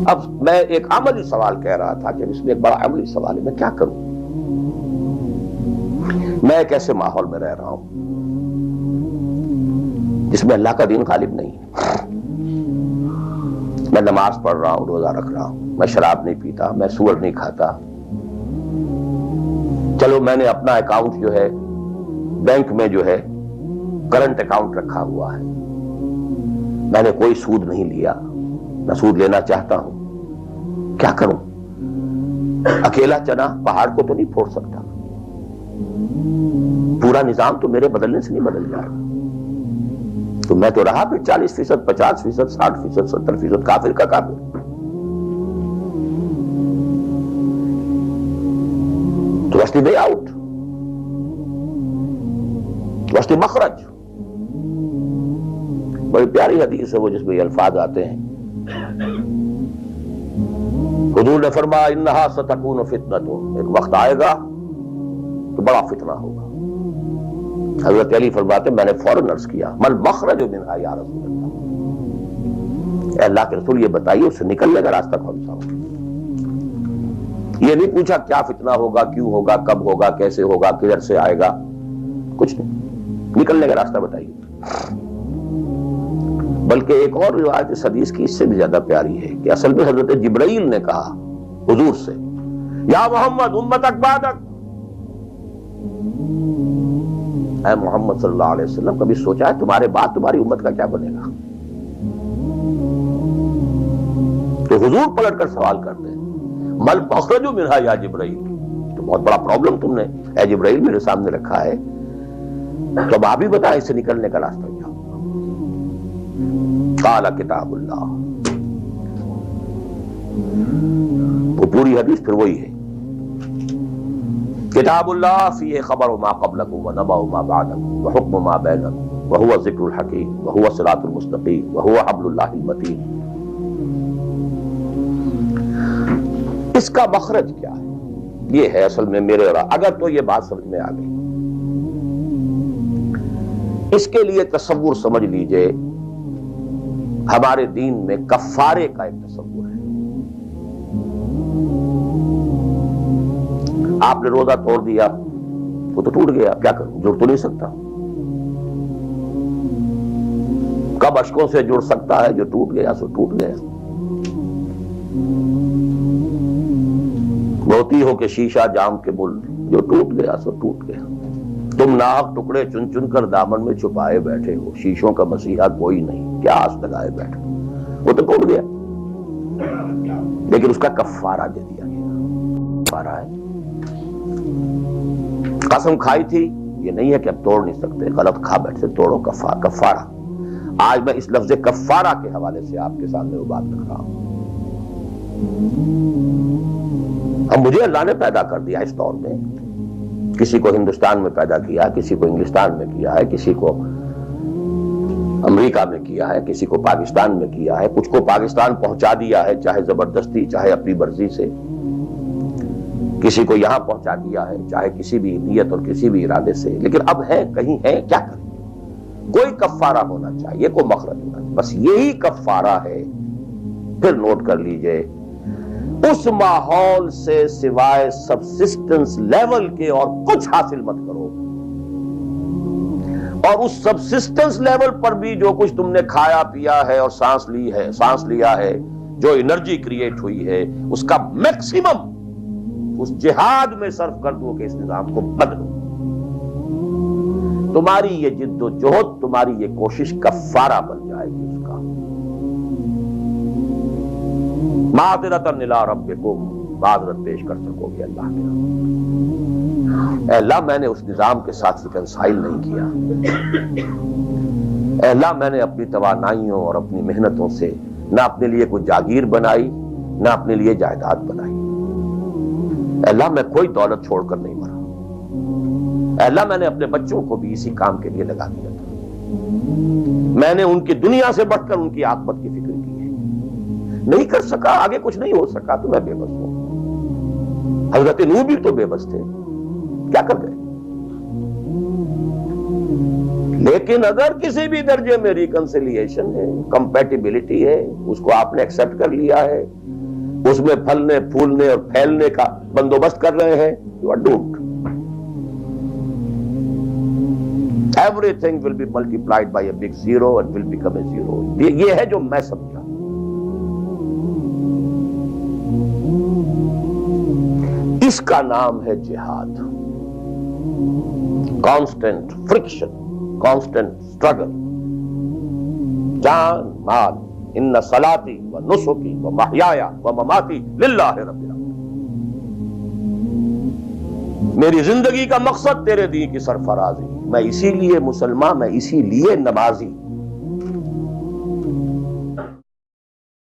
اب میں ایک عملی سوال کہہ رہا تھا کہ اس میں ایک بڑا عملی سوال ہے، میں کیا کروں؟ میں ایک ایسے ماحول میں رہ رہا ہوں جس میں اللہ کا دین غالب نہیں ہے۔ میں نماز پڑھ رہا ہوں، روزہ رکھ رہا ہوں، میں شراب نہیں پیتا، میں سور نہیں کھاتا، چلو میں نے اپنا اکاؤنٹ جو ہے بینک میں جو ہے کرنٹ اکاؤنٹ رکھا ہوا ہے، میں نے کوئی سود نہیں لیا، نہ سود لینا چاہتا ہوں، کیا کروں؟ اکیلا چنا پہاڑ کو تو نہیں پھوڑ سکتا، پورا نظام تو میرے بدلنے سے نہیں بدل جائے گا، تو میں تو رہا پھر 40%، 50%، 60%، 70% کافر کا کافر۔ تو وسطی وے آؤٹ، وسطی مخرج۔ بڑی پیاری حدیث ہے وہ جس میں یہ الفاظ آتے ہیں، حضور نے فرمایا انہا ستکون فتنۃ، ایک وقت آئے گا تو بڑا فتنہ ہوگا۔ حضرت علی فرماتے میں نے فوراً عرض کیا مل مخرج منہا یا رسول اللہ، اے اللہ کے رسول یہ بتائیے اس سے نکلنے کا راستہ کون سا ہوگا؟ یہ نہیں پوچھا کیا فتنہ ہوگا، کیوں ہوگا، کب ہوگا، کیسے ہوگا، کدھر سے آئے گا، کچھ نہیں، نکلنے کا راستہ بتائیے۔ بلکہ ایک اور روایت اس حدیث کی اس سے بھی زیادہ پیاری ہے کہ اصل میں حضرت جبرائیل نے کہا حضور سے یا محمد امتک بعدک، اے محمد صلی اللہ علیہ وسلم کبھی سوچا ہے تمہارے بعد تمہاری امت کا کیا بنے گا؟ تو حضور پلٹ کر سوال کرتے ہیں مل مخرج منہا یا جبرائیل، تو بہت بڑا پرابلم تم نے اے جبرائیل میرے سامنے رکھا ہے، تو اب آپ ہی بتائیں اس سے نکلنے کا راستہ کیا؟ قال کتاب اللہ، وہ پوری حدیث پھر وہی ہے، کتاب اللہ فیہ خبر ما قبلکم ونبأ ما بعدکم وحکم ما بینکم وہو ذکر الحکیم وہو صراط المستقیم وہو حبل اللہ المتین۔ اس کا مخرج کیا ہے؟ یہ ہے اصل میں میرے اور اگر تو یہ بات سمجھ میں آ گئی، اس کے لیے تصور سمجھ لیجئے ہمارے دین میں کفارے کا ایک تصور ہے۔ آپ نے روزہ توڑ دیا وہ تو ٹوٹ گیا، کیا کروں؟ جڑ تو نہیں سکتا، کب اشکوں سے جڑ سکتا ہے؟ جو ٹوٹ گیا سو ٹوٹ گیا۔ موتی ہو کہ شیشہ جام کے بل، جو ٹوٹ گیا سو ٹوٹ گیا۔ تم ناحق ٹکڑے چن چن کر دامن میں چھپائے بیٹھے ہو، شیشوں کا مسیحا کوئی نہیں، کیا آس لگائے بیٹھے، وہ تو ٹوٹ گیا، لیکن اس کا کفارہ دے دیا گیا۔ کفارہ ہے، قسم کھائی تھی، یہ نہیں ہے کہ اب توڑ نہیں سکتے، غلط کھا بیٹھے توڑو، کفارہ۔ آج میں اس لفظ کفارہ کے حوالے سے آپ کے سامنے وہ بات رکھ رہا ہوں۔ اب مجھے اللہ نے پیدا کر دیا اس دور میں، کسی کو ہندوستان میں پیدا کیا، کسی کو انگلستان میں کیا ہے، کسی کو امریکہ میں کیا ہے، کسی کو پاکستان میں کیا ہے، کچھ کو پاکستان پہنچا دیا ہے چاہے زبردستی چاہے اپنی مرضی سے، کسی کو یہاں پہنچا دیا ہے چاہے کسی بھی نیت اور کسی بھی ارادے سے، لیکن اب ہے کہیں ہے، کیا کریں؟ کوئی کفارہ ہونا چاہیے، کوئی مخرج ہونا چاہیے، بس یہی کفارہ ہے۔ پھر نوٹ کر لیجئے اس ماحول سے سوائے سبسسٹنس لیول کے اور کچھ حاصل مت کرو، اور اس سبسسٹنس لیول پر بھی جو کچھ تم نے کھایا پیا ہے اور سانس لیا ہے، جو انرجی کریٹ ہوئی ہے، اس کا میکسیمم اس جہاد میں صرف کر دو کہ اس نظام کو بدلو۔ تمہاری یہ جد و جہد، تمہاری یہ کوشش کفارہ بن جائے گی اس کا۔ معذرۃ الی ربکم، معذرت پیش کر سکو گے اللہ کے۔ اے اللہ میں نے اس نظام کے ساتھ ریکنسائل نہیں کیا، اے اللہ میں نے اپنی توانائیوں اور اپنی محنتوں سے نہ اپنے لیے کوئی جاگیر بنائی نہ اپنے لیے جائیداد بنائی، اے اللہ میں کوئی دولت چھوڑ کر نہیں مرا، اے اللہ میں نے اپنے بچوں کو بھی اسی کام کے لیے لگا دیا تھا، میں نے ان کی دنیا سے بڑھ کر ان کی عاقبت کی فکر کی ہے، نہیں کر سکا، آگے کچھ نہیں ہو سکا تو میں بے بس ہوں۔ حضرت نوح بھی تو بے بس تھے، کیا کر گئے؟ لیکن اگر کسی بھی درجے میں ریکنسیلیشن ہے، کمپیٹیبلٹی ہے، اس کو آپ نے ایکسپٹ کر لیا ہے، اس میں پھلنے پھولنے اور پھیلنے کا بندوبست کر رہے ہیں، you are doomed. Everything will be multiplied by a big zero and will become a zero. یہ ہے جو میں سمجھا. اس کا نام ہے جہاد. Constant friction, constant struggle. جان مال، ان صلاتی و نسکی و محیای و مماتی للہ رب العالمین. میری زندگی کا مقصد تیرے دین کی سرفرازی. میں اسی لیے مسلمان، میں اسی لیے نمازی.